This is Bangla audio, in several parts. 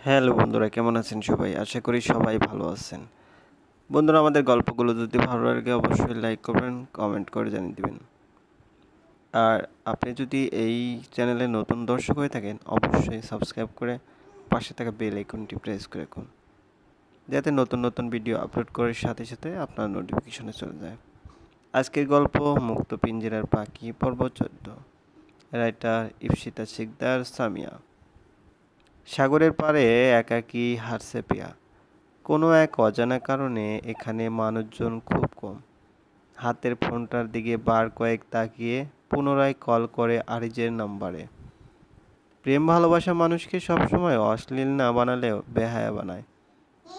হ্যালো বন্ধুরা, কেমন আছেন সবাই? আশা করি সবাই ভালো আছেন। বন্ধুরা, আমাদের গল্পগুলো যদি ভালো লাগে অবশ্যই লাইক করবেন, কমেন্ট করে জানিয়ে দিবেন। আর আপনি যদি এই চ্যানেলে নতুন দর্শক হয়ে থাকেন অবশ্যই সাবস্ক্রাইব করে পাশে থাকা বেল আইকনটি প্রেস করে রাখুন, যাতে নতুন নতুন ভিডিও আপলোড করার সাথে সাথে আপনার নোটিফিকেশনে চলে যায়। আজকের গল্প মুক্ত পিঞ্জরার পাখি পর্ব 14। রাইটার ইপসিতা শিকদার সামিয়া। সাগরের পাড়ে একাকী হারছে প্রিয়া। কোনো এক অজানা কারণে এখানে মানুষজন খুব কম। হাতের ফোনটার দিকে বার কয়েক তাকিয়ে পুনরায় কল করে আরিজের নাম্বারে। প্রেম ভালোবাসা মানুষকে সবসময় অশ্লীল না বানালেও বেহায়া বানায়।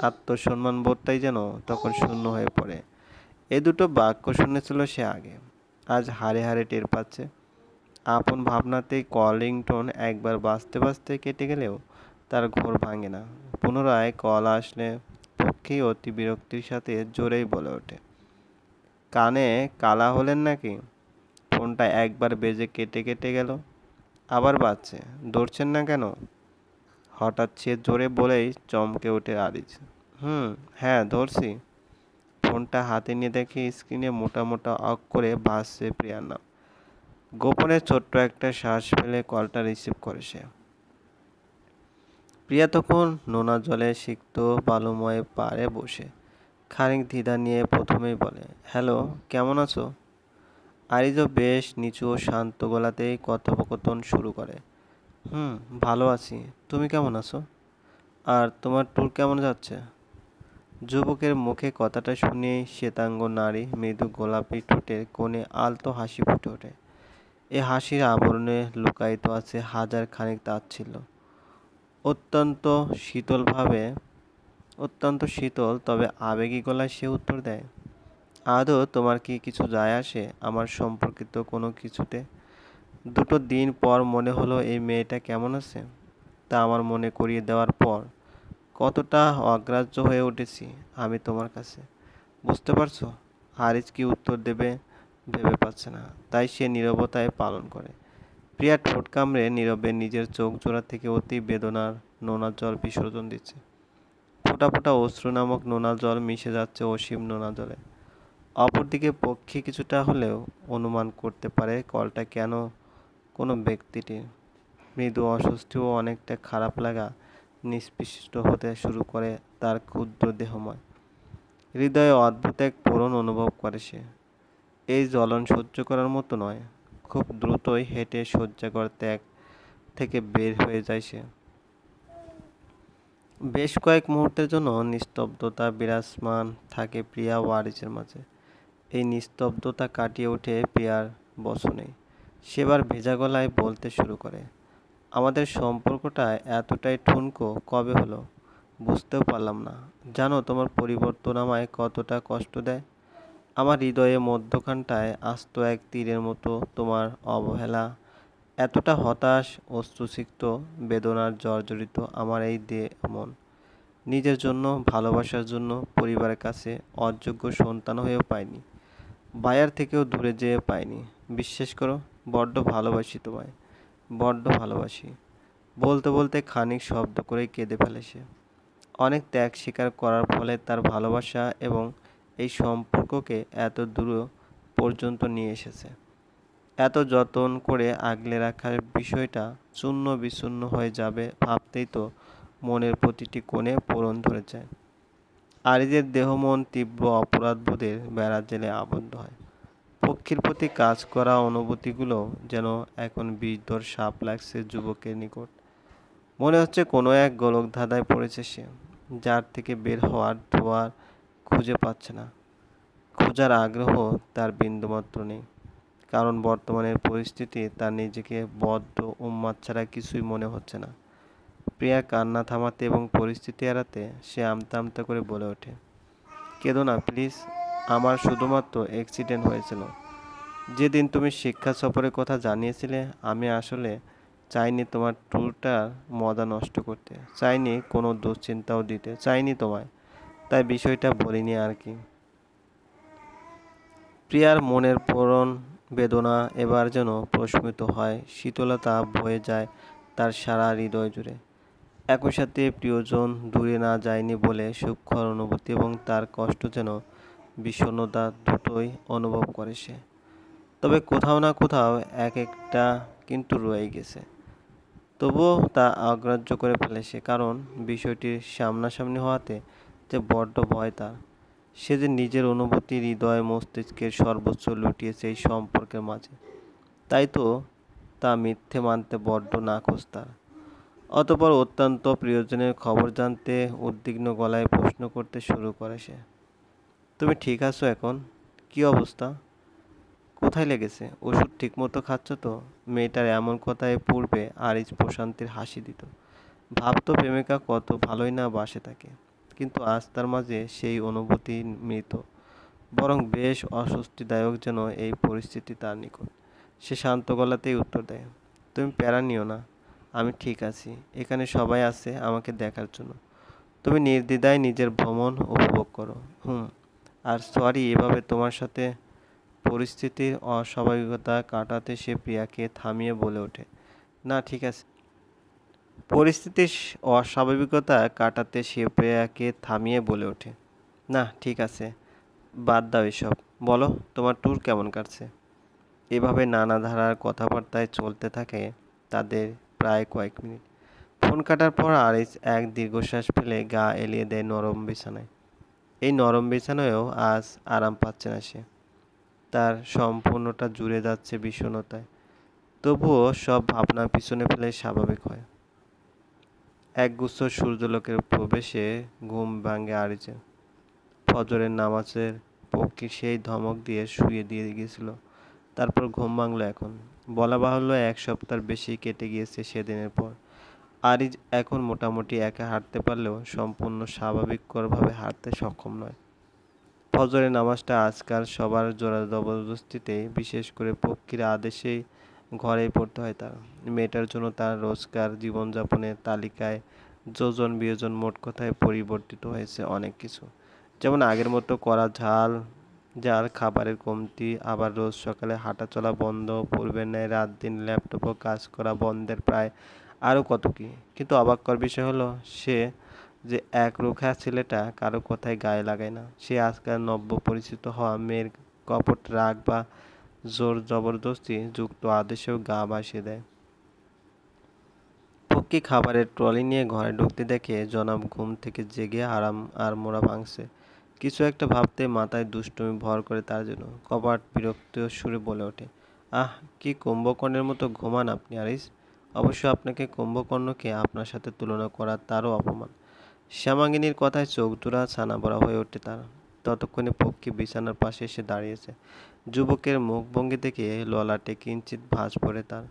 আত্মসম্মান বোধটাই যেন তখন শূন্য হয়ে পড়ে। এ দুটো বাক্য শুনেছিল সে আগে, আজ হাড়ে হাড়ে টের পাচ্ছে। আপন ভাবনাতেই কলিং টোন একবার বাজতে বাজতে কেটে গেলেও তার ঘোর ভাঙে না। পুনরায় কল আসলে পক্ষেই অতি বিরক্তির সাথে জোরেই বলে ওঠে, কানে কালা হলেন নাকি? ফোনটা একবার বেজে কেটে কেটে গেল, আবার বাজছে, ধরছেন না কেন? হঠাৎ সে জোরে বলেই চমকে ওঠে আরিজ। হ্যাঁ ধরছি। ফোনটা হাতে নিয়ে দেখে স্ক্রিনে মোটা মোটা অক্ষরে ভাসছে প্রিয়ার নাম। গোপনে ছোট্ট একটা শ্বাস ফেলে কলটা রিসিভ করে সে। প্রিয়া তখন নোনা জলে সিক্ত বালুময় পাড়ে বসে খানিক দ্বিধা নিয়ে প্রথমেই বলে, হ্যালো, কেমন আছো? আরিজও বেশ নিচু ও শান্ত গলাতেই কথোপকথন শুরু করে। ভালো আছি। তুমি কেমন আছো? আর তোমার ট্যুর কেমন যাচ্ছে? যুবকের মুখে কথাটা শুনেই শ্বেতাঙ্গ নারী মৃদু গোলাপি ঠোঁটের কোণে আলতো হাসি ফুটে ওঠে। এ হাসির আবরণে লুকায়িত আছে হাজার খানিক তাচ্ছিল্য। অত্যন্ত শীতলভাবে অত্যন্ত শীতল তবে আবেগী গলায় সে উত্তর দেয়, আদৌ তোমার কি কিছু যায় আসে আমার সম্পর্কিত কোনো কিছুতে? দুটো দিন পর মনে হলো এই মেয়েটা কেমন আছে তা আমার মনে করিয়ে দেওয়ার পর কতটা অগ্রাহ্য হয়ে উঠেছি আমি তোমার কাছে, বুঝতে পারছো? হারিস কি উত্তর দেবে ভেবে পাচ্ছে না, তাই সে নীরবতায় পালন করে। প্রিয়া ঠোঁট কামড়ে নীরবে নিজের চোখ জোড়া থেকে অতি বেদনার নোনা জল বিসর্জন দিচ্ছে। ফোঁটা ফোঁটা অশ্রু নামক নোনা জল মিশে যাচ্ছে অসীম নোনা জলে। অপরদিকে পক্ষী কিছুটা হলেও অনুমান করতে পারে কলটা কেন কোনো ব্যক্তিটির। মৃদু অস্বস্তি ও অনেকটা খারাপ লাগা নিষ্পিষ্ট হতে শুরু করে তার ক্ষুদ্র দেহময়। হৃদয়ে অদ্ভুত এক পূরণ অনুভব করে সে। এই জ্বলন সহ্য করার মতো নয়। খুব দ্রুতই হেঁটে শয্যাঘর ত্যাগ থেকে বের হয়ে যায় সে। বেশ কয়েক মুহূর্তের জন্য নিস্তব্ধতা বিরাজমান থাকে প্রিয়া ও আরিজের মাঝে। এই নিস্তব্ধতা কাটিয়ে ওঠে প্রিয়ার বচনে। সেবার ভেজা গলায় বলতে শুরু করে, আমাদের সম্পর্কটা এতটাই ঠুনকো কবে হলো বুঝতেও পারলাম না। জানো তোমার পরিবর্তন আমায় কতটা কষ্ট দেয়? আমার হৃদয়ে মধ্যখানটায় আস্ত এক তীরের মতো তোমার অবহেলা, এতটা হতাশ অশ্রুসিক্ত বেদনার জর্জরিত আমার এই দেহ মন। নিজের জন্য, ভালোবাসার জন্য পরিবারের কাছে অযোগ্য সন্তান হয়েও পাইনি, বায়ার থেকেও দূরে যেয়ে পাইনি। বিশ্বাস করো, বড্ড ভালোবাসি তোমায়, বড্ড ভালোবাসি। বলতে বলতে খানিক শব্দ করেই কেঁদে ফেলে সে। অনেক ত্যাগ স্বীকার করার ফলে তার ভালোবাসা এবং এই সম্পর্ককে এত দূর পর্যন্ত নিয়ে এসেছে। এত যত্ন করে আগলে রাখার বিষয়টা চূর্ণ বিচূর্ণ হয়ে যাবে ভাবতেই তো মনের প্রতিটি কোণে পোড়ন ধরে যায়। আরিজের দেহ মন তীব্র অপরাধবোধের বেড়াজালে আবদ্ধ হয়। পক্ষীর প্রতি কাজ করা অনুভূতিগুলো যেন এখন বিষধর সাপ লাগছে যুবকের নিকট। মনে হচ্ছে কোনো এক গোলকধাঁধায় পড়েছে সে, যার থেকে বের হওয়ার ধোয়ার খুঁজে পাচ্ছে না। খোঁজার আগ্রহ তার বিন্দুমাত্র নেই, কারণ বর্তমানের পরিস্থিতি তার নিজেকে বড্ড উন্মাদ ছাড়া কিছুই মনে হচ্ছে না। প্রিয়া কান্না থামাতে এবং পরিস্থিতি এড়াতে সে আমতা আমতা করে বলে ওঠে, কেঁদো না প্লিজ, আমার শুধুমাত্র অ্যাক্সিডেন্ট হয়েছিল। যেদিন তুমি শিক্ষা সফরের কথা জানিয়েছিলে আমি আসলে চাইনি তোমার ট্যুরটার মজা নষ্ট করতে, চাইনি কোনো দুশ্চিন্তাও দিতে চাইনি তোমায়, তাই বিষয়টা বলিনি আর কি। প্রিয়ার মনের পূরণ বেদনা এবার যেন প্রশমিত হয়, শীতলতা বয়ে যায় তার সারা হৃদয় জুড়ে। একই সাথে প্রিয়জন দূরে না যায়নি বলে সূক্ষ্ম অনুভূতি এবং তার কষ্ট যেন বিষণ্ণতা দুটোই অনুভব করে সে। তবে কোথাও না কোথাও এক একটা কিন্তু রয়ে গেছে। তবুও তা অগ্রাহ্য করে ফেলে সে, কারণ বিষয়টির সামনাসামনি হওয়াতে যে বড্ড ভয় তার। সে যে নিজের অনুভূতি, হৃদয়, মস্তিষ্কের সর্বোচ্চ লুটিয়েছে এই সম্পর্কের মাঝে, তাই তো তা মিথ্যে মানতে বড্ড নাকচ তার। অতঃপর অত্যন্ত প্রিয়জনের খবর জানতে উদ্বিগ্ন গলায় প্রশ্ন করতে শুরু করে সে। তুমি ঠিক আছো এখন? কি অবস্থা? কোথায় লেগেছে? ওষুধ ঠিকমতো খাচ্ছ তো? মেয়েটার এমন কথায় পূর্বে আরিজ প্রশান্তির হাসি দিত। ভাবতো প্রেমিকা কত ভালোই না বাসে তাকে, কিন্তু আজ তার মাঝে সেই অনুভূতি মৃত। বরং বেশ অস্বস্তিদায়ক যেন এই পরিস্থিতি তার নিকট। সে শান্ত গলাতেই উত্তর দেয়, তুমি প্যারা নিও না, আমি ঠিক আছি। এখানে সবাই আছে আমাকে দেখার জন্য। তুমি নির্দ্বিধায় নিজের ভ্রমণ উপভোগ করো। আর সরি এভাবে তোমার সাথে। পরিস্থিতির অস্বাভাবিকতা কাটাতে সে প্রিয়াকে থামিয়ে বলে ওঠে, না ঠিক আছে। পরিস্থিতির অস্বাভাবিকতা কাটাতে সে প্রিয়াকে থামিয়ে বলে ওঠে, না ঠিক আছে, বাদ দাও এসব। বলো তোমার ট্যুর কেমন কাটছে? এভাবে নানা ধারার কথাবার্তায় চলতে থাকে তাদের প্রায় কয়েক মিনিট। ফোন কাটার পর আরিস এক দীর্ঘশ্বাস ফেলে গা এলিয়ে দেয় নরম বিছানায়। এই নরম বিছানায়ও আজ আরাম পাচ্ছে না সে। তার সম্পূর্ণটা জুড়ে যাচ্ছে বিষণ্ণতায়। তবুও সব ভাবনা পিছনে ফেলে স্বাভাবিক হয়। একগুচ্ছ সূর্যালোকের প্রবেশে ঘুম ভাঙে আরিজের। ফজরের নামাজের পক্ষী সেই ধমক দিয়ে শুইয়ে দিয়ে গিয়েছিল, তারপর ঘুম ভাঙল এখন। বলা বাহুল্য 1 সপ্তাহের বেশি কেটে গিয়েছে সেদিনের পর। আরিজ এখন মোটামুটি একা হাঁটতে পারলেও সম্পূর্ণ স্বাভাবিকভাবে হাঁটতে সক্ষম নয়। ফজরের নামাজটা আজকাল সবার জোর জবরদস্তিতে, বিশেষ করে পক্ষীর আদেশেই ঘরেই পড়তে হয় তার। মেয়েটার জন্য তার রোজকার জীবনযাপনের তালিকায় যোজন বিয়োজন, মোট কথায় পরিবর্তিত হয়েছে অনেক কিছু। যেমন আগের মতো কড়া ঝাল ঝাল খাবারের কমতি, আবার রোজ সকালে হাঁটাচলা বন্ধ, পূর্বের ন্যায় রাত দিন ল্যাপটপে কাজ করা বন্ধের প্রায় আরও কত কী। কিন্তু অবাক করার বিষয় হলো সে যে একরোখা ছেলেটা কারো কথায় গায়ে লাগায় না। সে আজকাল নব্য পরিচিত হওয়া মেয়ের কপট রাগ বা জোর জবরদস্তি যুক্ত আদেশেও গা ভাসিয়ে দেয়। পক্ষী খাবারের ট্রলি নিয়ে ঘরে ঢুকতে দেখে জনাব ঘুম থেকে জেগে আরাম আর মোড়া ভাঙছে। কিছু একটা ভাবতে মাথায় দুষ্টুমি ভর করে তার জন্য। কপাট বিরক্ত সুরে বলে ওঠে, আহ কি কুম্ভকর্ণের মতো ঘুমান আপনি আরিস। অবশ্য আপনাকে কুম্ভকর্ণকে আপনার সাথে তুলনা করা তারও অপমান। শ্যামাঙ্গিনীর কথায় চোখ জোড়া ছানা বড়া হয়ে ওঠে তার। ততক্ষণে পক্ষী বিছানার পাশে এসে দাঁড়িয়েছে। যুবকের মুখভঙ্গি দেখে ললাটে কিঞ্চিৎ ভাঁজ পড়ে তার।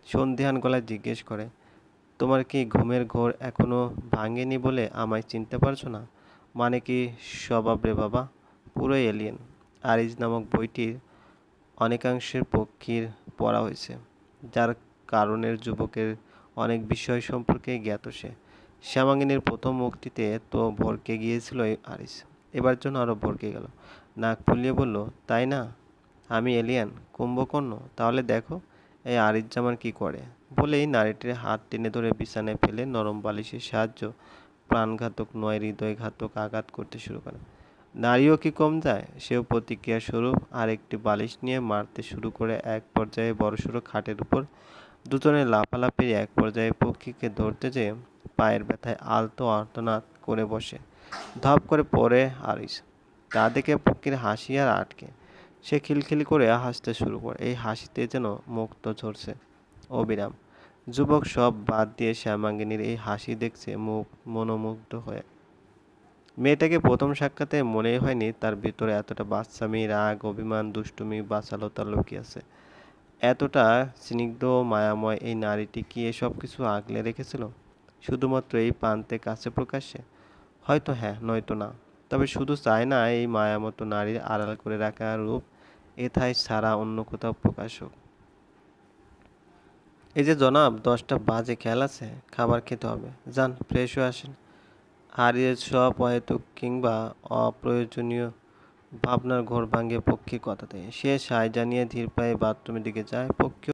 সন্ধিহান গলায় জিজ্ঞেস করে, তোমার কি ঘুমের ঘোর এখনো ভাঙেনি বলে আমায় চিনতে পারছো না? মানে কি স্বভাব রে বাবা, পুরোই এলিয়েন। আরিজ নামক বইটির অনেকাংশের পক্ষীর পড়া হয়েছে, যার কারণের যুবকের অনেক বিষয় সম্পর্কে জ্ঞাত সে। শ্যামাঙ্গিনীর প্রথম মুক্তিতে তো ভরকে গিয়েছিল আরিস, এবার জন্য আরও ভরকে গেল। নাক ফুলিয়ে বলল, তাই না? আমি এলিয়ান, কুম্ভকর্ণ? তাহলে দেখো এই আরিস জামান কি করে। বলেই নারীটির হাত টেনে ধরে বিছানায় ফেলে নরম বালিশের সাহায্য প্রাণঘাতক নয় হৃদয়ঘাতক আঘাত করতে শুরু করে। নারীও কি কম যায়? সেও প্রতিক্রিয়া স্বরূপ আরেকটি বালিশ নিয়ে মারতে শুরু করে। এক পর্যায়ে বড়সড় খাটের উপর দুজনে লাফালাফির এক পর্যায়ে পক্ষীকে ধরতে যেয়ে পায়ের ব্যথায় আলতো আর্তনাদ করে বসে। ধপ করে পড়ে আরিস। তা দেখে পক্ষীর হাসি আর আটকে। সে খিলখিল করে হাসতে শুরু করে। এই হাসিতে যেন মুক্ত ঝরছে অবিরাম। যুবক সব বাদ দিয়ে শ্যামাঙ্গিনীর এই হাসি দেখছে মনোমুগ্ধ হয়ে। মেয়েটাকে প্রথম সাক্ষাতে মনেই হয়নি তার ভিতরে এতটা বাচ্চামি, রাগ, অভিমান, দুষ্টুমি, বাচালতা লুকিয়ে আছে। এতটা স্নিগ্ধ ও মায়াময় এই নারীটি কি এসব কিছু আগলে রেখেছিল শুধুমাত্র এই প্রান্তে কাছে প্রকাশ্যে? হয়তো হ্যাঁ, নয়তো না। তবে শুধু চায় না এই মায়ামতো নারীর আড়াল করে রাখা রূপ এথায় ছাড়া অন্য কোথাও প্রকাশ হোক। এই যে জনাব, 10টা বাজে, খেয়াল আছে? খাবার খেতে হবে, যান ফ্রেশ হয়ে আসেন। আর এর সব অহেতুক কিংবা অপ্রয়োজনীয় ভাবনার ঘোর ভাঙে পক্ষীর কথাতে। সে সায় জানিয়ে ধীর পায়ে বাথরুমের দিকে যায়। পক্ষীও